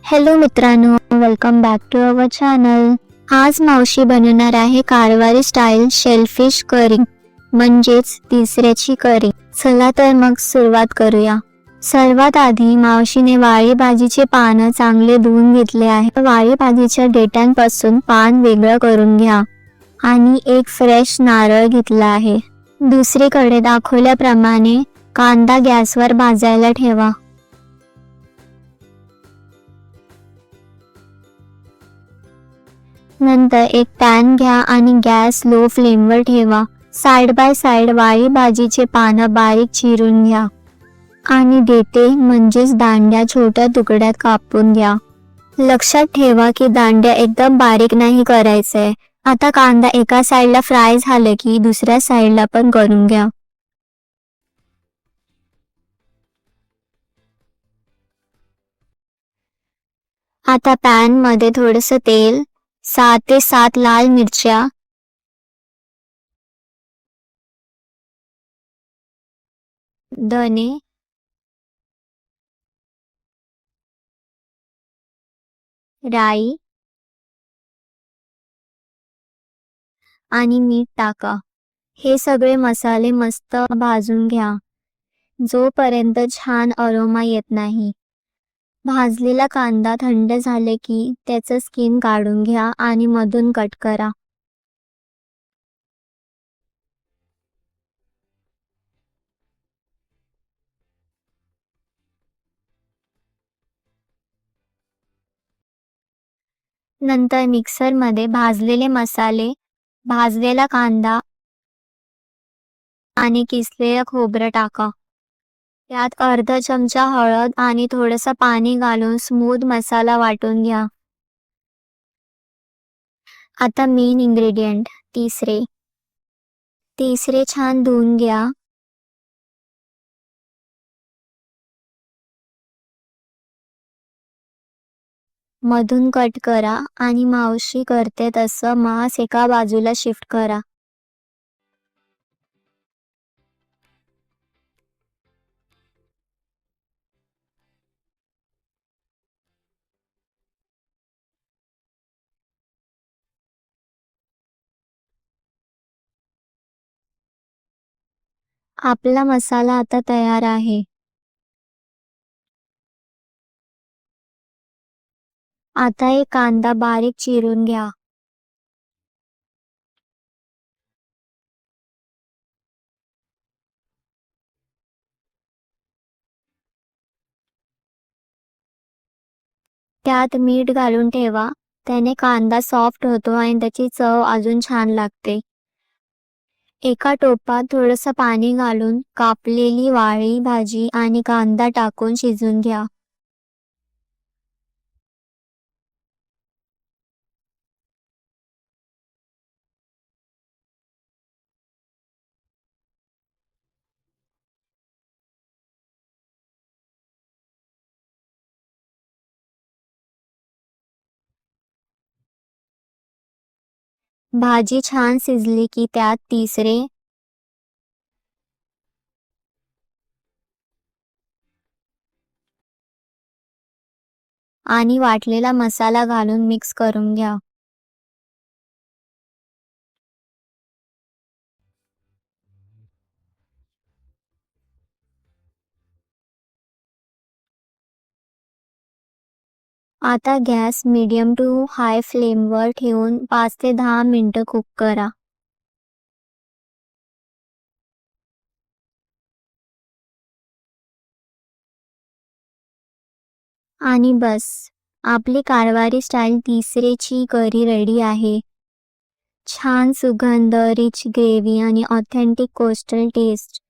Hello मित्रांनो, welcome back to our channel. आज मावशी बनवणार आहे कारवारी स्टाईल शेलफिश करी म्हणजेच तिसऱ्याची करी. चला तर मग सुरुवात करूया. सर्वात आधी मावशीने वाळी भाजीचे पानं चांगले धुवून घेतले आहे. वाळी भाजीच्या देठांपासून पान वेगळं करून घ्या आणि एक फ्रेश नारळ घेतला आहे. दुसरीकडे दाखवल्याप्रमाणे कांदा गॅसवर भाजायला ठेवा. नंतर एक पॅन घ्या आणि गॅस लो फ्लेमवर ठेवा. साइड बाय साइड वाळी भाजीचे पानं बारीक चिरून घ्या आणि देठे म्हणजेच दांड्या छोट्या तुकड्यात कापून घ्या. लक्षात ठेवा की दांड्या एकदम बारीक नाही करायचे. आता कांदा एका साइडला फ्राय झाले की दुसऱ्या साइडला पण करून घ्या. आता पॅन मध्ये थोडंसं तेल, 6 ते 7 लाल मिरच्या, धने, राई आणि मीठ टाका. हे सगळे मसाले मस्त भाजून घ्या जोपर्यंत छान अरोमा येत नाही. भाजलेला कांदा थंड झाले की त्याचं स्किन काढून घ्या आणि मधून कट करा. नंतर मिक्सरमध्ये भाजलेले मसाले, भाजलेला कांदा आणि किसलेलं खोबरं टाका. त्यात अर्धा चमचा हळद आणि थोडंसं पाणी घालून स्मूथ मसाला वाटून घ्या. आता मेन इन्ग्रेडियंट तिसरे छान धुवून घ्या. मधून कट करा आणि मावशी करते तसं मांस एका बाजूला शिफ्ट करा. आपला मसाला आता तयार आहे. आता एक कांदा बारीक चिरून घ्या. त्यात मीठ घालून ठेवा. त्याने कांदा सॉफ्ट होतो आणि त्याची चव अजून छान लागते. एका टोपात थोडंसं पाणी घालून कापलेली वाळी भाजी आणि कांदा टाकून शिजवून घ्या. भाजी छान शिजली की त्यात तिसरे आणि वाटलेला मसाला घालून मिक्स करून घ्या. आता गॅस मीडियम टू हाय फ्लेमवर ठेवून 5 ते 10 मिनिटं कुक करा. आणि बस, आपली कारवारी स्टाईल तिसरेची करी रेडी आहे. छान सुगंध, रिच ग्रेव्ही आणि ऑथेंटिक कोस्टल टेस्ट.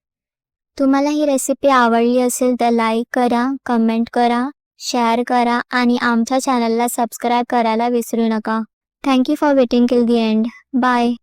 तुम्हाला ही रेसिपी आवडली असेल तर लाईक करा, कमेंट करा, शेअर करा आणि आमच्या चॅनलला सबस्क्राईब करायला विसरू नका. Thank you for waiting till the end. Bye.